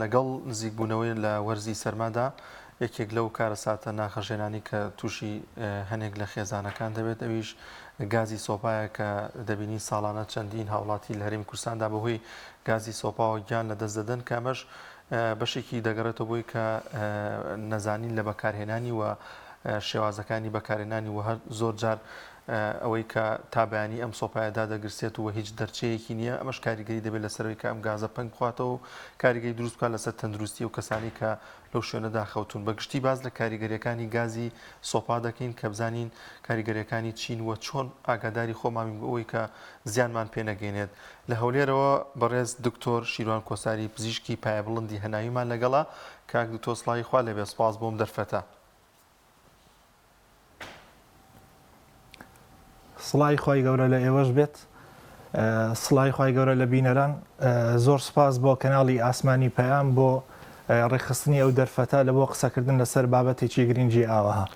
لەگەڵ نزیکبوونەوەی لە وەرزی سەرمادا یەکێک لەو کارەساتە ناخەژێنانی کە تووشی هەنێک لە خێزانەکان دەبێت ئەویش گازی سۆپایە کە دەبینی ساڵانە چەندین هاوڵاتی لە هەرێمی کوردستاندا بەهۆی گازی سۆپاوە گیان لە دەست دەدەن کامەش بەشێکی دەگەڕێتەوە بۆی کە نەزانین لە بەکارهێنانی و شێوازەکانی بەکارهێنانی و هەر زۆر جار ئەوەی کە تابیانی ئەم سۆپایەدا دەگرسێت و هیچ دەرچەیەکی نییە ئەمەش کاریگەری دەبێت لەسەرەوەی کە ئەم گازە پەنگ بخواتەوە و کاریگەری دروست بکات لەسەر تەندروستی و کەسانی کە لەو شوێنەدا خەوتون بەگشتی باز لە کاریگەریەکانی گازی سۆپا دەکەین کە بزانین کاریگەریەکانی چین وە چۆن ئاگاداری خۆمانی بۆ ئەوەی کە زیانمان پێنەگەێنێت لە هەولێرەوە بەڕێز دکتۆر شیروان کۆساری پزیشکی پایەبڵندی هەناویمان لەگەڵا کاک دکتۆر سڵاوی خوا لێبێ سپاس بۆم دەرفەتە. سڵای خی گەورە لە ئێوەش بێت سڵای خی گەورە لە بینەران زۆر سپاس بۆ کەناڵی ئاسمانی پەیام بۆ ڕێخستنی ئەو دەرفەتە لە بۆ قسەکردن لەسەر بابەتێکی گرنگی ئاوەها.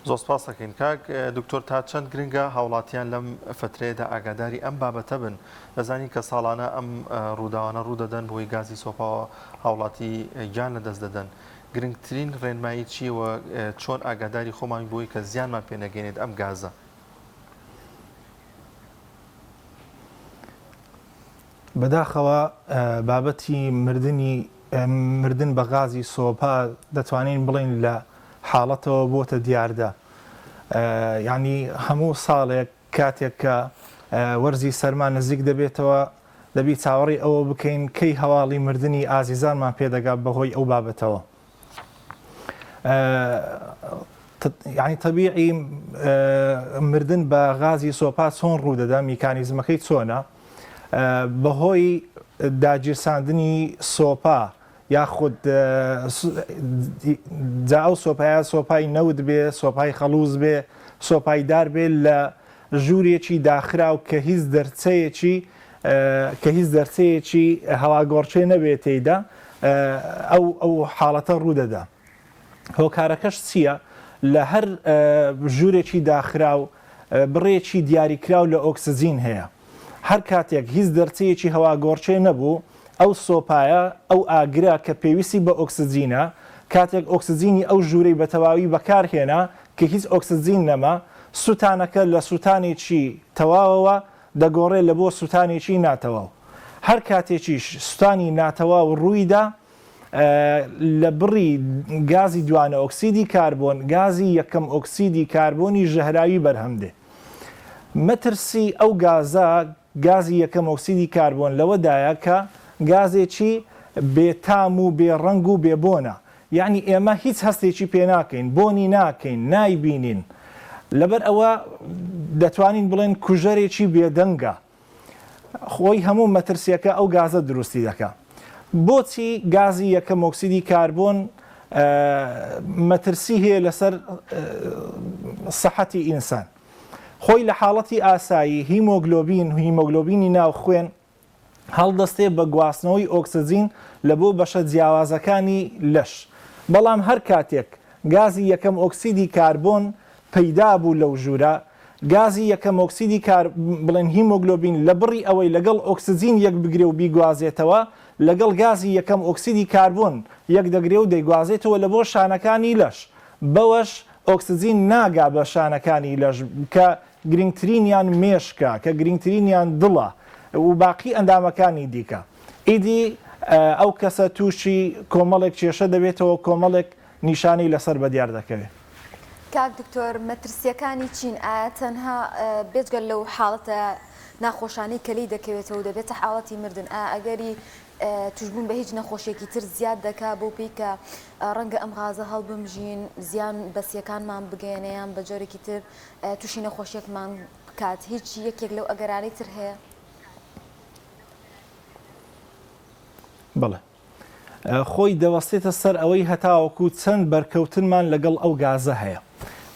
زۆر سپاس دەکەین کاک دکتۆر تا چەند گرنگە هاوڵاتیان لەم فترەیەدا ئاگاداری ئەم بابەتە بن دەزانین کە ساڵانە ئەم ڕووداوانە ڕوودەدەن بۆی گازی سۆپاوە هاوڵاتی گیان لەدەست دەدەن گرنگترین ڕێنمایی چیەوە چۆن ئاگاداری خۆمان بۆی کە زیانمان پێنەگەێنێت ئەم گازە. بەداخەوە بابەتی مردن بە غازی سۆپا دەتوانین بڵین لە حاڵەتەوە بۆتە دیاردا یعنی هەموو ساڵێک کاتێک کە وەرزی سەرمان نزیک دەبێتەوە دەبی چاوەڕی ئەوە بکەین کەی هەواڵی مردنی ئازیزانمان پێدەگات بەهۆی ئەو بابەتەوە. یعنی تەبیعی مردن بە غازی سۆپا چۆن ڕوودەدا میکانیزمەکەی چۆنە بەهۆی داگیرساندنی سۆپا یاخود جا ئەو سۆپایە سۆپای نەود بێ سۆپای خەڵوز بێ سۆپای دار بێ لە ژوورێکی داخراو کە هیچ دەرچەیەکی هەواگۆڕچێ نەبێت تێیدا ئەو حاڵەتە ڕوودەدا. هۆکارەکەش چییە؟ لە هەر ژوورێکی داخراو بڕێکی دیاریکراو لە ئۆکسجین هەیە. هەر کاتێک هیچ دەرچەیەکی هەواگۆڕچێ نەبوو ئەو سۆپایە ئەو ئاگرا کە پێویستی بە ئۆکسجینە کاتێک ئۆکسجینی ئەو ژوورەی بە تەواوی بەکارهێنا کە هیچ ئۆکسجین نەما سوتانەکە لە سوتانێکی تەواوەوە دەگۆڕێت لە بۆ سوتانێکی ناتەواو. هەر کاتێکیش سوتانی ناتەواو ڕوویدا لە بڕی گازی دوانە ئۆکسیدی کاربۆن گازی یەکەم ئۆکسیدی کاربۆنی ژەهراوی بەرهەمدێ. مەترسی ئەو گازە گازی یەکەم ئۆکسیدی کاربۆن لەوەدایە کە گازێکی بێتام و بێڕەنگ و بێبۆنە یعنی ئێمە هیچ هەستێکی پێ ناکەین بۆنی ناکەین نایبینین لەبەر ئەوە دەتوانین بڵێن کوژەرێکی بێدەنگە خۆی هەموو مەترسیەکە ئەو گازە دروستی دەکە. بۆچی گازی یەکەم ئۆکسیدی کاربۆن مەترسی هەیە لەسەر سەحەتی ئینسان؟ خۆی لە حاڵەتی ئاسایی هیمۆگلۆبینی ناو خوێن هەڵدەستێ بە گواستنەوەی ئۆکسجین لە بۆ بەشە جیاوازەکانی لەش. بەڵام هەر کاتێک گازی یەکەم ئۆکسیدی کاربۆن پەیدا بوو لەو ژوورە گازی یەکەم ئۆکسیدی بڵێن هیمۆگلۆبین لە بڕی ئەوەی لەگەڵ ئۆکسجین یەک بگرێ و بیگوازێتەوە لەگەڵ گازی یەکەم ئۆکسیدی کاربۆن یەک دەگرێ و دەیگوازێتەوە لە بۆ شانەکانی لەش بەوەش ئۆکسجین ناگا بە شانەکانی لەش کە گرنگترینیان مێشکە کە گرنگترینیان دڵە و باقی ئەندامەکانی دیکە. ئیدی ئەو کەسە تووشی کۆمەڵێک کێشە دەبێتەوە کۆمەڵێک نیشانەی لەسەر بەدیار دەکەوێت. کاک دکتۆر مەترسیەکانی چین ئایا تەنها بێجگەل لەو حاڵەتە ناخۆشانی کەلی دەکەوێتەوە و دەبێتە حاڵەتی مردن ئەگەری توشبوون بە هیچ نەخۆشیێکی تر زیاد دەکا بۆ پێی کە ڕەنگە ئەم غازە هەڵبمژین زیان بەسیەکانمان بگەێنەیان بە جۆرێکی تر تووشی نەخۆشیێکمان بکات هیچ یەکێک لەو ئەگەرانی تر هەیە؟ بڵێ خۆی دەوەستێتە سەر ئەوەی هەتاوەکو چەند بەرکەوتنمان لەگەڵ ئەو گازە هەیە.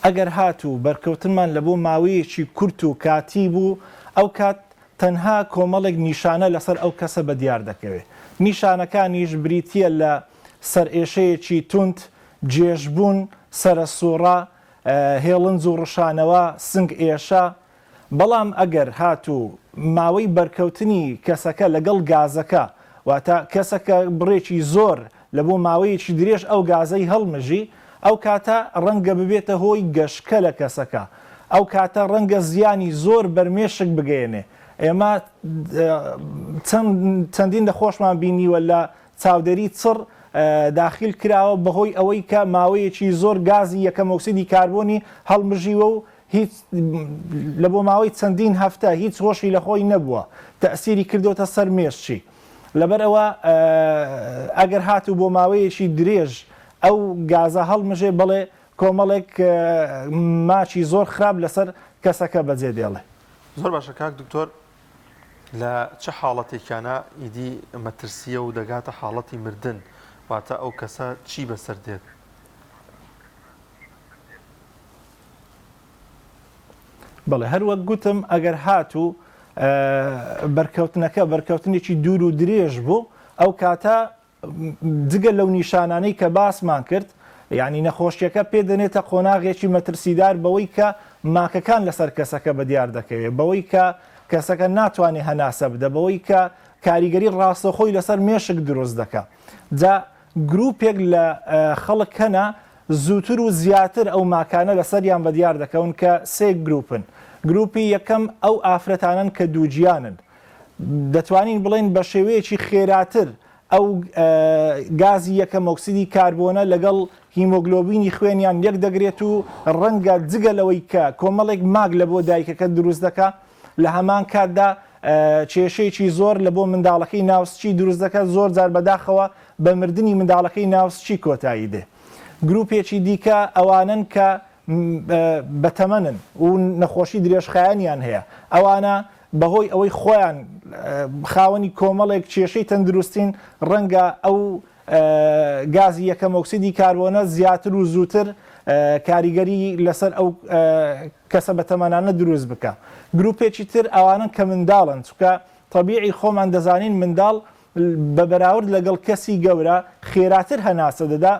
ئەگەر هاتوو بەرکەوتنمان لە بۆ ماوەیەکی کورت و کاتی بوو ئەو کات تەنها کۆمەڵێک نیشانە لەسەر ئەو کەسە بە دیار دەکەوێت. نیشانەکانیش بریتیە لە سەرئێشەیەکی تونند جێژبوون سەرسوڕە هێڵنج و ڕشانەوە سنگ ئێشە. بەڵام ئەگەر هاتوو ماوەی بەرکەوتنی کەسەکە لەگەڵ گازەکە واتە کەسەکە بڕێکی زۆر لە بۆ ماوەیەکی درێژ ئەو گازەی هەڵمژی ئەو کاتە ڕەنگە ببێتە هۆی گەشکە لە کەسەکە ئەو کاتە ڕەنگە زیانی زۆر بەرمێشک بگەێنێ ئێمە چەندین لە خۆشمان بینیوە لە چاودێری چڕ داخل کراوە بەهۆی ئەوەی کە ماوەیەکی زۆر گازی یەکەم ئۆکسیدی کاربۆنی هەڵمژیوە و هیچ لە بۆ ماوەی چەندین هەفتە هیچ هۆشی لە خۆی نەبووە تەسیری کردوتە سەر مێشتی لەبەرەوە ئەگەر هاتوو بۆ ماوەیەکی درێژ ئەو گازە هەڵمژێ بڵێ کۆمەڵێک ماچی زۆر خراپ لەسەر کەسەکە بەجێ دێڵێ. زۆر باشە کاک دکتۆر لە چه حاڵەتێکانە ئیدی مەترسیە و دەگاتە حاڵەتی مردن واتە ئەو کەسە چی بەسەر دێت؟ بەڵێ هەروەک گوتم ئەگەر هاتوو بەرکەوتنێکی دوور و درێژ بوو ئەو کاتە جگە لەو نیشانانەی کە باسمان کرد یعنی نەخۆشیەکە پێدەنێتە قۆناغێکی مەترسیدار بەوەی کە ماکەکان لەسەر کەسەکە بەدیار دەکەوێت بەوەی کە کەسەکە ناتوانێت هەناسە بدە بەوەی کە کاریگەری ڕاستەخۆی لەسەر مێشک دروست دەکە جا گروپێک لە خەڵک هەنا زووتر و زیاتر ئەو ماکانە لەسەریان بەدیار دەکەون کە سێ گروپن گروپی یەکەم ئەو ئافرەتانن کە دووجیانن دەتوانین بڵێن بە شێوەیەکی خێراتر ئەو گازی یەکەم ئۆکسیدی کاربۆنە لەگەڵ هیمۆگلۆبینی خوێنیان یەک دەگرێت و ڕەنگە جگە لەوەی کە کۆمەڵێک ماگ لە بۆ دایکەکە دروست دەکات لە هەمان کاتدا کێشەیەکی زۆر لە بۆ منداڵەکەی ناوسچی دروست دەکات زۆر جار بەداخەوە بە مردنی منداڵەکەی ناوسچی کۆتایی دێ گروپێکی دیکە ئەوانن کە بەتەمەنن و نەخۆشی درێژخایەنیان هەیە ئەوانە بەهۆی ئەوەی خۆیان خاوەنی کۆمەڵێک کێشەی تەندروستین ڕەنگە ئەو گازی یەکەم ئۆکسیدی کاربۆنە زیاتر و زووتر کاریگەری لەسەر ئەو کەسە بەتەمەنانە دروست بکە گروپێکی تر ئەوانن کە منداڵن چونکە طبیعی خۆمان دەزانین منداڵ بە بەراورد لەگەڵ کەسی گەورە خێراتر هەناسە دەدا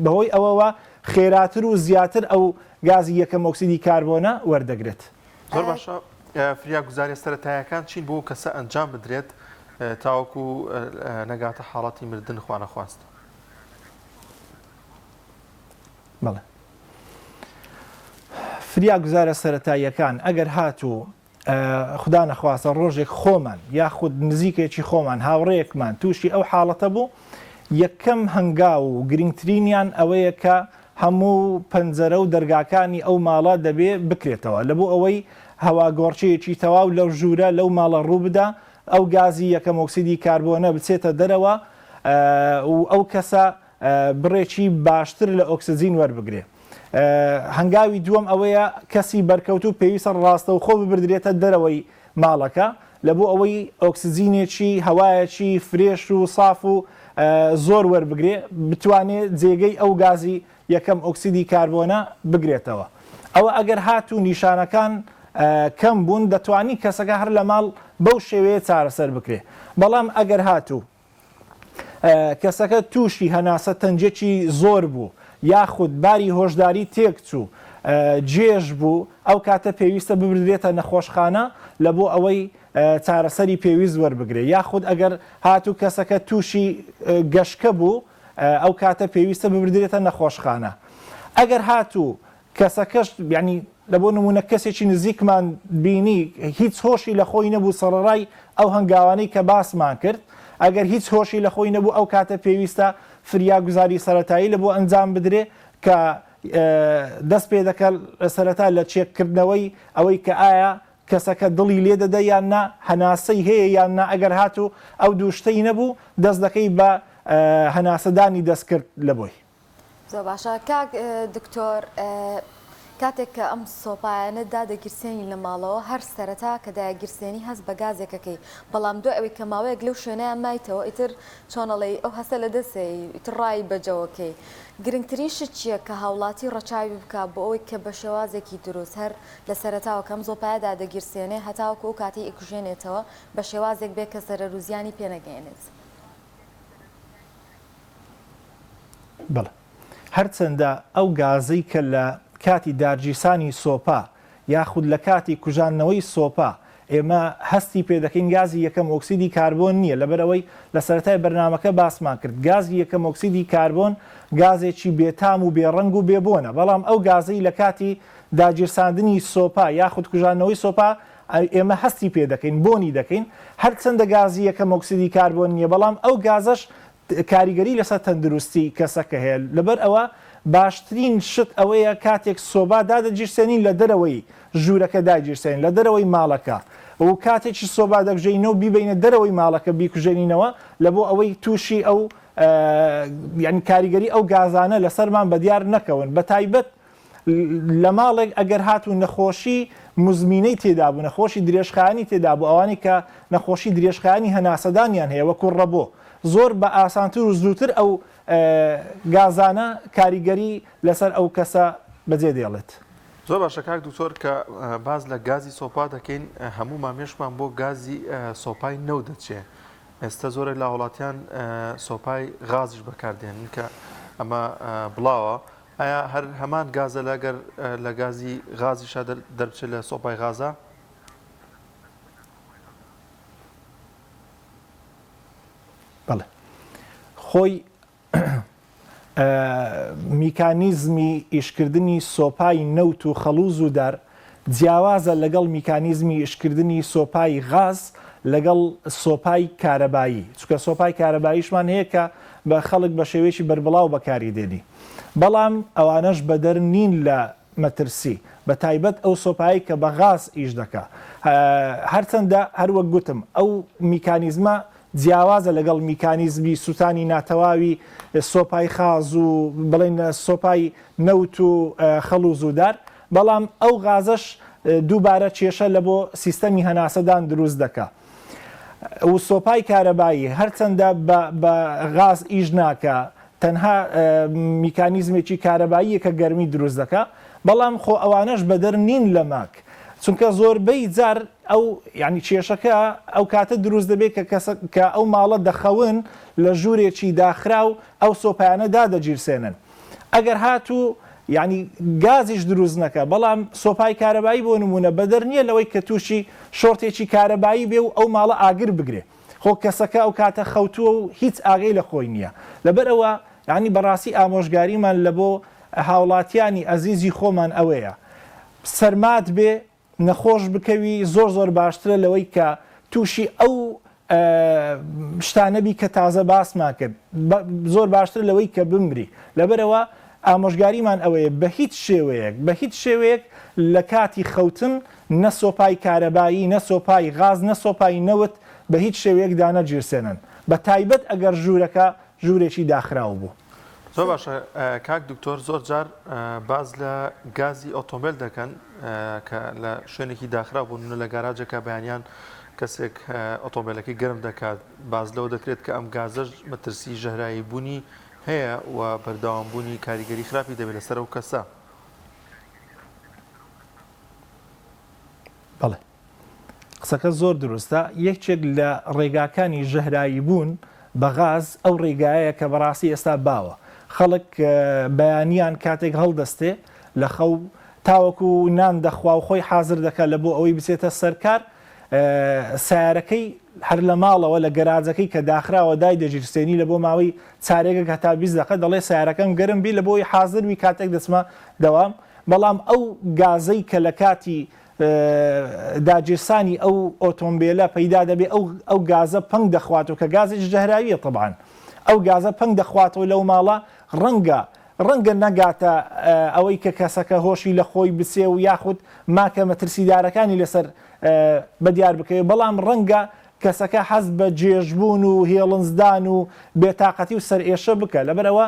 بەهۆی ئەوەوە خێراتر و زیاتر ئەو گازی یەکەم ئۆکسیدی کاربۆنە وەردەگرێت. زۆر باشە فریا گوزاری سەرەتاییەکان چین بۆ کەسە ئەنجام بدرێت تاوەکو نەگاتە حاڵەتی مردن خوا نەخواست. بەڵێ فریا گوزارە سەرەتاییەکان ئەگەر هاتوو خدا نەخواستە ڕۆژێک خۆمان یاخود نزیکێکی خۆمان هاوڕەیەکمان تووشی ئەو حاڵەتە بوو یەکەم هەنگاو و گرنگترینیان ئەوەیە کە هەموو پەنجەرە و دەرگاکانی ئەو ماڵە دەبێ بکرێتەوە لە بۆ ئەوەی هەواگۆڕچەیەکی تەواو لەو ژوورە لەو ماڵە ڕوو بدا ئەو گازی یەکەم ئۆکسیدی کاربۆنە بچێتە دەرەوە و ئەو کەسە بڕێکی باشتر لە ئۆکسجین وەربگرێ. هەنگاوی دووەم ئەوەیە کەسی بەرکەوتو پێویستە ڕاستە و خۆ ببردرێتە دەرەوەی ماڵەکە لە بۆ ئەوەی ئۆکسجینێکی هەوایەکی فرێش و ساف و زۆر وەربگرێ بتوانێت جێگەی ئەو گازی یەکەم ئۆکسیدی کاربۆنە بگرێتەوە. ئەوە ئەگەر هاتوو نیشانەکان کەم بوون دەتوانی کەسەکە هەر لە ماڵ بەو شێوەیە چارەسەر بکرێ بەڵام ئەگەر هاتوو کەسەکە تووشی هەناسە تەنجێکی زۆر بوو یاخود باری هۆشداری تێکچوو جێژ بوو ئەو کاتە پێویستە ببردرێتە نەخۆشخانە لە بۆ ئەوەی چارەسەری پێویست وەربگرێ یاخود ئەگەر هاتوو کەسەکە تووشی گەشکە بوو ئەو کاتە پێویستە ببردرێتە نەخۆشخانە. ئەگەر هاتوو کەسەکەش ینی لە بۆ نمونە کەسێکی نزیکمان بینی هیچ هۆشی لە خۆی نەبوو سەرڕای ئەو هەنگاوانەی کە باسمان کرد ئەگەر هیچ هۆشی لە خۆی نەبوو ئەو کاتە پێویستە فریاگوزاری سەرەتایی لە بۆ ئەنجام بدرێ کە دەست پێ دەکات سەرەتا لە چێککردنەوەی ئەوەی کە ئایا کەسەکە دڵی لێ دەدە یان نا هەناسەی هەیە یان نا ئەگەر هاتوو ئەو دووشتەی نەبوو دەست دەکەی بە هەناسەدانی دەستکرد لە بۆی. زۆر باشە کاک دکتۆر کاتێک کە ئەم سۆپایانە دادەگیرسێنی لە ماڵەوە هەر سەرەتا کە داگیرسێنی هەست بە گازێکەکەی بەڵام دو ئەوەی کە ماوەیەک لەو شوێنەیان مایتەوە ئیتر چۆنەڵی ئەو هەستە لە دەسێ ئیتر ڕای بەجەوەکەی گرنگترین شت چییە کە هاوڵاتی ڕەچاوی بکە بۆ ئەوەی کە بە شێوازێکی دروست هەر لە سەرەتاوە کەم زۆپایە دادەگیرسێنێ هەتاوەکو ئەو کاتی ئەکوژێنێتەوە بە شێوازێک بێ کە سەرەروزیانی پێنەگەێنێت. بڵێ هەرچەندە ئەو گازەی کە لە کاتی داگیرسانی سۆپا یاخود لە کاتی کوژانەوەی سۆپا ئێمە هەستی پێ دەکەین گازی یەکەم ئۆکسیدی کاربۆن نییە لەبەرەوەی لە سەرەتای بەرنامەکە باسمان کرد گازی یەکەم ئۆکسیدی کاربۆن گازێکی بێتام و بێڕەنگ و بێبوونە بەڵام ئەو گازەی لە کاتی داگیرساندنی سۆپا یاخود کوژانەوەی سۆپا ئێمە هەستی پێ دەکەین بۆنی دەکەین هەر چەندە گازی یەکەم ئۆکسیدی کاربۆن نییە بەڵام ئەو گازەش کاریگەری لەسەر تەندروستی کەسەکە هەیە لەبەر ئەوە باشترین شت ئەوەیە کاتێک سۆبا دادەگیرسێنین لە دەرەوەی ژوورەکە داگیرسێن لە دەرەوەی ماڵەکە و کاتێکی سۆبا دەگژێنەوە بیبینە دەرەوەی ماڵەکە بیکوژێنینەوە لە بۆ ئەوەی تووشی ئەو یعنی کاریگەری ئەو گازانە لەسەرمان بەدیار نەکەون بە تایبەت لە ماڵێک ئەگەر هاتوو نەخۆشی مزمینەی تێدا بوو نەخۆشی درێژخانی تێدا بوو ئەوانی کە نەخۆشی درێژخانی هەناسەدانیان هەیە وەکو ڕەبۆ زۆر بە ئاسانتر و زووتر ئەو گازانە کاریگەری لەسەر ئەو کەسە بەجێ دێڵێت. زۆر باشە کاک دکتۆر کە باز لە گازی سۆپا دەکەین هەموو مامێشمان بۆ گازی سۆپای نەو دەچێ ئێستا زۆرێک لە وڵاتیان سۆپای غازیش بەکاردێنن کە ئەمە بڵاوە ئایا هەر هەمان گازە لەگەر لە گازی غازیشا دەربچێت لە سۆپای غازە؟ بەڵێ خۆی میکانیزمی ئیشکردنی سۆپای نەوت و خەڵوز و دار جیاوازە لەگەڵ میکانیزمی ئیشکردنی سۆپای غاز لەگەڵ سۆپای کارەبایی چونکە سۆپای کارەباییشمان هەیە کە بە خەڵک بە شێوەیەکی بەربڵاو بەکاری دێنی بەڵام ئەوانەش بەدەر نین لە مەترسی بە تایبەت ئەو سۆپایی کە بە غاز ئیش دەکا هەرچەندە هەروەک گوتم ئەو میکانیزمە جیاوازە لەگەڵ میکانیزمی سووتانی ناتەواوی سۆپای خاز و بڵێن سۆپای نەوت و خەڵوز و دار بەڵام ئەو غازەش دووبارە کێشە لە بۆ سیستەمی هەناسەدان دروست دەکا و سۆپای کارەبایی هەرچەندە بە غاز ئیش ناکە تەنها میکانیزمێکی کارەباییە کە گەرمی دروست دەکا بەڵام خۆ ئەوانەش بەدەر نین لە ماک چونکە زۆربەی جار ئەو ینی کێشەکە ئەو کاتە دروست دەبێت کە ئەو ماڵە دەخەون لە ژوورێکی داخرا و ئەو سۆپایانە دادەگیرسێنن ئەگەر هاتوو ینی گازیش دروست نەکە بەڵام سۆپای کارەبایی بۆ نمونە بەدەر نییە لەوەی کە تووشی شۆرتێکی کارەبایی بێ و ئەو ماڵە ئاگر بگرێ خۆ کەسەکە ئەو کاتە خەوتووە و هیچ ئاگەی لە خۆی نییە لەبەرەوە ینی بەڕاستی ئامۆژگاریمان لە بۆ هاوڵاتیانی ئەزیزی خۆمان ئەوەیە سەرمات بێ نەخۆش بکەوی زۆر باشترە لەوەی کە تووشی ئەو شتانەبی کە تازە باسمان کرد زۆر باشتر لەوەی کە بمری لەبەرەوە ئامۆژگاریمان ئەوەیە بە هیچ شێوەیەک لە کاتی خەوتن نە سۆپای کارەبایی نە سۆپای غاز نە سۆپای نەوت بە هیچ شێوەیەک دانەگیرسێنن بە تایبەت ئەگەر ژوورەکە ژوورێکی داخراو بوو. زۆر باشە کاک دکتۆر زۆر جار باز لە گازی ئۆتۆمبیل دەکەن کە لە شوێنێکی داخرا بوون لە گاراجەکە بەیانیان کەسێک ئۆتۆمبیلەکەی گەرم دەکات باز لەوە دەکرێت کە ئەم گازەش مەترسی ژەهرایی بوونی هەیە و بەردەوامبوونی کاریگەری خراپی دەبێت لەسەر ئەو کەسە. بەڵێ قسەکە زۆر دروستە یەکێک لە ڕێگاکانی ژەهرایی بوون بە غاز ئەو ڕێگایە کە بەڕاستی ئێستا باوە خەڵک بەیانیان کاتێک هەڵدەستێ لە خەو تاوەکو نان دەخوا و خۆی حازر دەکات لە بۆ ئەوەی بچێتە سەرکار سیارەکەی هەر لە ماڵەوە لە گەراجەکەی کە داخراوە دای دەگیرسێنی لە بۆ ماوەی چارێکە هەتا 20 دقیقە دەڵێ سیارەکەم گەرم بی لە بۆی حازروی کاتێک دەچمە دەوام بەڵام ئەو گازەی کە لە کاتی داگیرسانی ئەو ئۆتۆمبیلە پەیدا دەبێت ئەو گازە پەنگ دەخواتەوە کە گازێک ژەهراویە طبعاً ئەو گازە پەنگ دەخواتەوە لەو ماڵە ڕەنگە نەگاتە ئەوەی کە کەسەکە هۆشی لە خۆی بچێ و یاخود ماکە مەترسیدارەکانی لەسەر بەدیار بکەوێت بەڵام ڕەنگە کەسەکە حەز بە جێژبوون و هێڵنجدان و بێتاقەتی و سەرئێشە بکە لەبەرەوە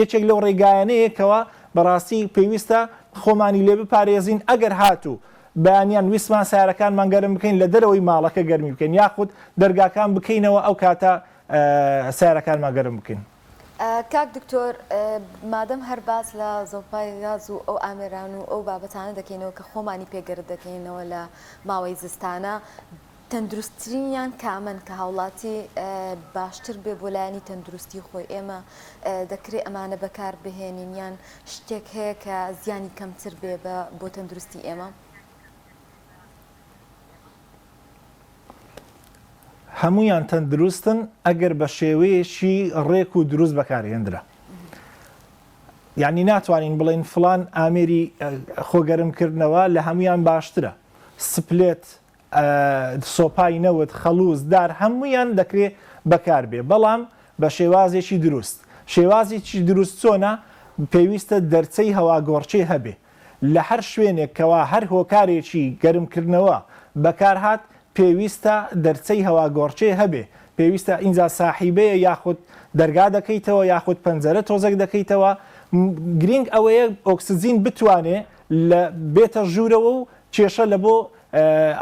یەکێک لەو ڕێگایانەیەکەوە بەڕاستی پێویستە خۆمانی لێ بپارێزین ئەگەر هاتوو بەیانیان ویسمان سیارەکانمان گەرم بکەین لە دەرەوەی ماڵەکە گەرمی بکەین یاخود دەرگاکان بکەینەوە ئەو کاتە سیارەکانمان گەرم بکەین. کاک دکتۆر مادەم هەر باس لە زۆپای غاز و ئەو ئامێران و ئەو بابەتانە دەکەینەوە کە خۆمانی پێگەرت دەکەینەوە لە ماوەی زستانە تەندروستترینیان کامن کە هاوڵاتی باشتر بێ بۆ لایەنی تەندروستی خۆی ئێمە دەکرێت ئەمانە بەکار بهێنین یان شتێک هەیە کە زیانی کەمتر بێ بۆ تەندروستی ئێمە؟ هەمویان تەندروستن ئەگەر بە شێوەیەکی ڕێک و دروست بەکارهێنرا. یعنی ناتوانین بڵێن فلان ئامێری خۆگەرمکردنەوە لە هەمویان باشترە. سپلێت، سۆپای نەوت، خەڵوزدار هەمویان دەکرێت بەکاربێ، بەڵام بە شێوازێکی دروست. شێوازێکی دروست چۆنە؟ پێویستە دەرچەی هەواگۆڕچێ هەبێ. لە هەر شوێنێکەوە هەر هۆکارێکی گەرمکردنەوە بەکارهات پێویستە دەرچەی هەواگۆڕچێ هەبێ. پێویستە ئینجا ساحیبەیە یاخود دەرگا دەکەیتەوە یاخود پەنجەرە تۆزێک دەکەیتەوە. گرنگ ئەوەیە ئۆکسسیجین بتوانێ لە بێتە ژوورەوە و کێشە لە بۆ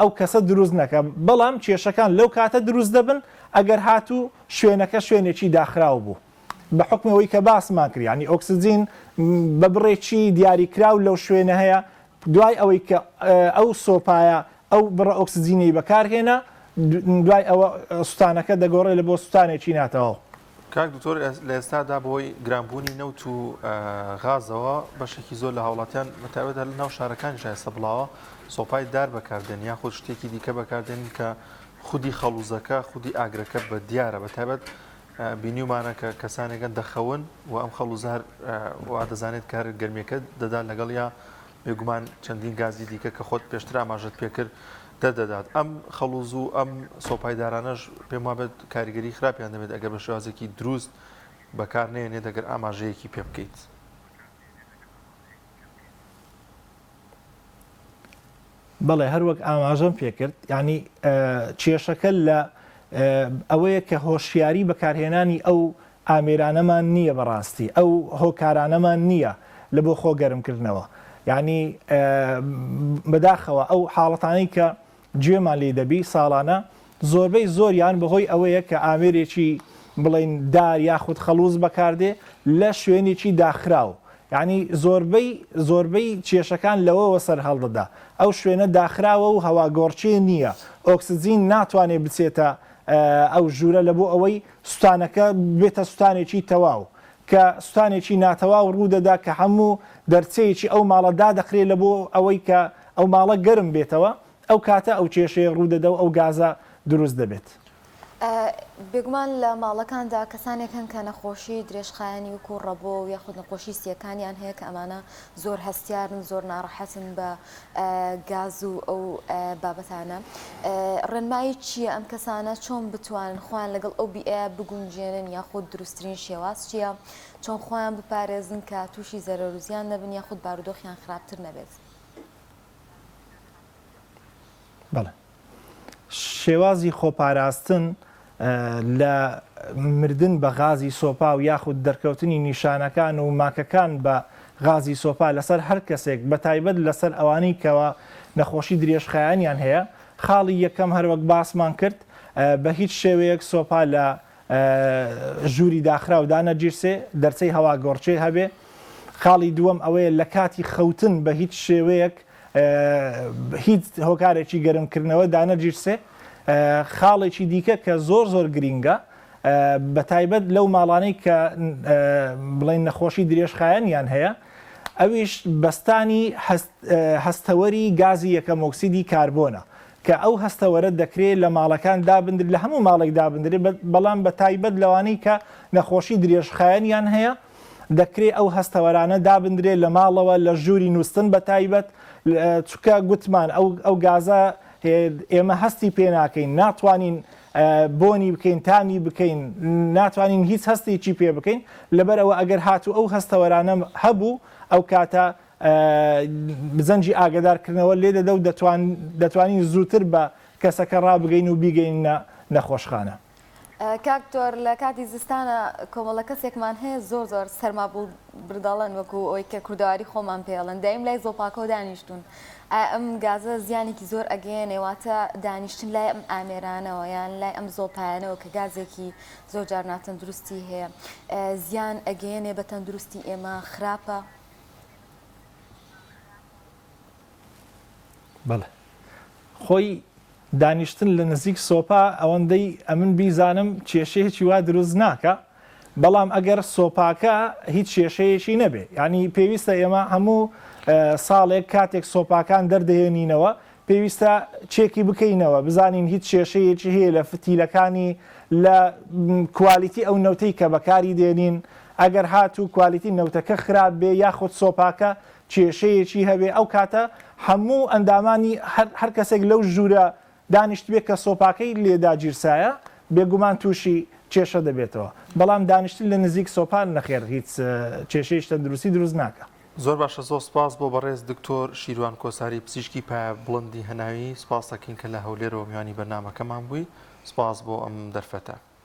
ئەو کەسە دروست نەکە. بەڵام کێشەکان لەو کاتە دروست دەبن ئەگەر هاتوو شوێنەکە شوێنێکی داخراو بوو. بە حکمەوەی کە باسمان کرد، ینی ئۆکسسیجین بە بڕێکی دیاریکراو لەو شوێنە هەیە، دوای ئەوەی کە ئەو سۆپایە ئەو بڕە ئۆکسسیجینەی بەکارهێنا، دوای ئەوە سوتانەکە دەگۆڕێ لە بۆ سوتانێکی ناتەوە. کاک دکتۆر لە ئێستادا بۆی گرانبوونی نەوت و غازەوە بەشێکی زۆر لە هاوڵاتیان متابێت لە ناو شارەکانیش ئێستا بڵاوە سۆپای دار بەکاردێن یاخود شتێکی دیکە بەکاردێن کە خودی خەڵوزەکە خودی ئاگرەکە بە دیارە بەتابەت بینیومانە کە کەسانێکەن دەخەون و ئەم خەڵوزار وا دەزانێت کار گەرمیەکە دەدا لەگەڵ یا بێگومان چەندین گازی دیکە کە خۆت پێشتر ئاماژەت پێکرد دەدات. ئەم خەڵوز و ئەم سۆپایدارانەش پێم وابێت کاریگەری خراپیان دەبێت ئەگەر بە شێوازێکی دروست بەکار نێنێت ئەگەر ئاماژەیەکی پێ بکەیت. بەڵێ هەروەک ئاماژەم پێکرد، ینی کێشەکە لە ئەوەیە کە هۆشیاری بەکارهێنانی ئەو ئامێرانەمان نییە، بەڕاستی ئەو هۆکارانەمان نییە لە بۆ خۆگەرمکردنەوە. یعنی بەداخەوە ئەو حاڵەتانەی کە گوێمان لێ دەبی ساڵانە زۆربەی زۆریان بەهۆی ئەوەیە کە ئامێرێکی بڵین دار یاخود خەڵوز بەکاردێ لە شوێنێکی داخراو. یعنی زۆربەی کێشەکان لەوەوە سەر هەڵدەدا. ئەو شوێنە داخراوە و هەواگۆڕچێ نییە، ئۆکسسیجین ناتوانێت بچێتە ئەو ژوورە لە بۆ ئەوەی سوتانەکە بێتە سوتانێکی تەواو، کە سوتانێکی ناتەواو ڕوودەدا کە هەموو دەرچەیەکی ئەو ماڵەدا دەخرێت لە بۆ ئەوەی کە ئەو ماڵە گەرم بێتەوە، ئەو کاتە ئەو کێشەیە ڕوودەدا و ئەو گازە دروست دەبێت. بێگومان لە ماڵەکاندا کەسانێک هەن کە نەخۆشی درێژخایانی وکو ڕەبۆ و یاخود نەخۆشی سیەکانیان هەیە کە ئەمانە زۆر هەستیارن، زۆر ناڕەحەتن بە گاز و ئەو بابەتانە. ڕێنمایی چییە ئەم کەسانە چۆن بتوانن خۆیان لەگەڵ ئەو بیئەیە بگونجێنن یاخود دروستترین شێواز چییە؟ چۆن خۆیان بپارێزن کە تووشی زەرەروزیان نەبن یاخود بارودۆخیان خراپتر نەبێت؟ بەڵێ شێوازی خۆپاراستن لە مردن بە غازی سۆپا و یاخود دەرکەوتنی نیشانەکان و ماکەکان بە غازی سۆپا لەسەر هەر کەسێک بە تایبەت لەسەر ئەوانەی کەوە نەخۆشی درێژخایانیان هەیە، خاڵی یەکەم هەروەک باسمان کرد بە هیچ شێوەیەک سۆپا لە ژووری داخراودا نەگیرسێ، دەرچەی هەواگۆڕچێ هەبێ. خاڵی دووەم ئەوەیە لە کاتی خەوتن بە هیچ شێوەیەک هیچ هۆکارێکی گەرمکردنەوە دانەگیرسێ. خاڵێکی دیکە کە زۆر گرینگە بە تایبەت لەو ماڵانەی کە بڵین نەخۆشی درێژخایەنیان هەیە، ئەویش بەستانی هەستەوەری گازی یەکەم ئۆکسیدی کاربۆنە کە ئەو هەستەوەرە دەکرێت لە ماڵەکان دابدرێت، لە هەموو ماڵێک دابدرێت، بەڵام بە تایبەت لەوانەی کە نەخۆشی درێژخایەنیان هەیە دەکرێت ئەو هەستەوەرانە دابدرێت لە ماڵەوە لە ژووری نووسن بە تایبەت، چکە گوتمان ئەو گازە ئێمە هەستی پێ ناکەین، ناتوانین بۆنی بکەین، تامی بکەین، ناتوانین هیچ هەستێکی پێ بکەین، لەبەرەوە ئەگەر هاتوو ئەو هەستەوەرانە هەبوو ئەو کاتە بزەنجی ئاگدارکردنەوە لێ دەدە و دەتوانین زووتر بە کەسەکە ڕابگەین و بیگەین نەخۆشخانە. کاکتۆر لە کاتی زستانە کۆمەڵە کەسێکمان هەیە زۆر سەرما بردەڵەن وەکو ئەوی کە کوردەواری خۆمان پێڵن دایم لای زۆپاکۆ دانیشتون. ئەم گازە زیانێکی زۆر ئەگەێنێواتە دانیشتن لای ئەم ئامێرانەوە یان لای ئەم زۆپایانەوە کە گازێکی زۆر جار ناتەندروستی هەیە، زیان ئەگەێنێ بە تەندروستی ئێمە خراپە؟ بەڵێ خۆی دانیشتن لە نزیک سۆپا ئەوەندەی ئەمن بیزانم کێشەیەکی وا دروست ناکە، بەڵام ئەگەر سۆپاکە هیچ کێشەیەکی نەبێ، ینی پێویستە ئێمە هەموو ساڵێک کاتێک سۆپاکان دەردەهێنینەوە پێویستە چێکی بکەینەوە بزانین هیچ کێشەیەکی هەیە لە فتیلەکانی لە کوالیتی ئەو نەوتەی کە بەکاری دێنین ئەگەر هاتوو کوالیتی نەوتەکە خراپ بێ یاخود سۆپاکە کێشەیەکی هەبێ ئەو کاتە هەموو ئەندامانی هەر کەسێک لەو ژوورە دانیشت بێت کە سۆپاکەی لێدا گیرسایە بێگومان تووشی کێشە دەبێتەوە بەڵام دانیشتن لە نزیک سۆپان نەخێر هیچ کێشەی تەندروستی دروست ناکە. زۆر باشە زۆر سپاس بۆ بەڕێز دکتۆر شیروان کۆساری پزیشکی پایە بڵندی هەناوی سپاس دەکەین کە لە هەولێرەوە میوانی بەرنامەکەمان بووی سپاس بۆ ئەم دەرفەتە.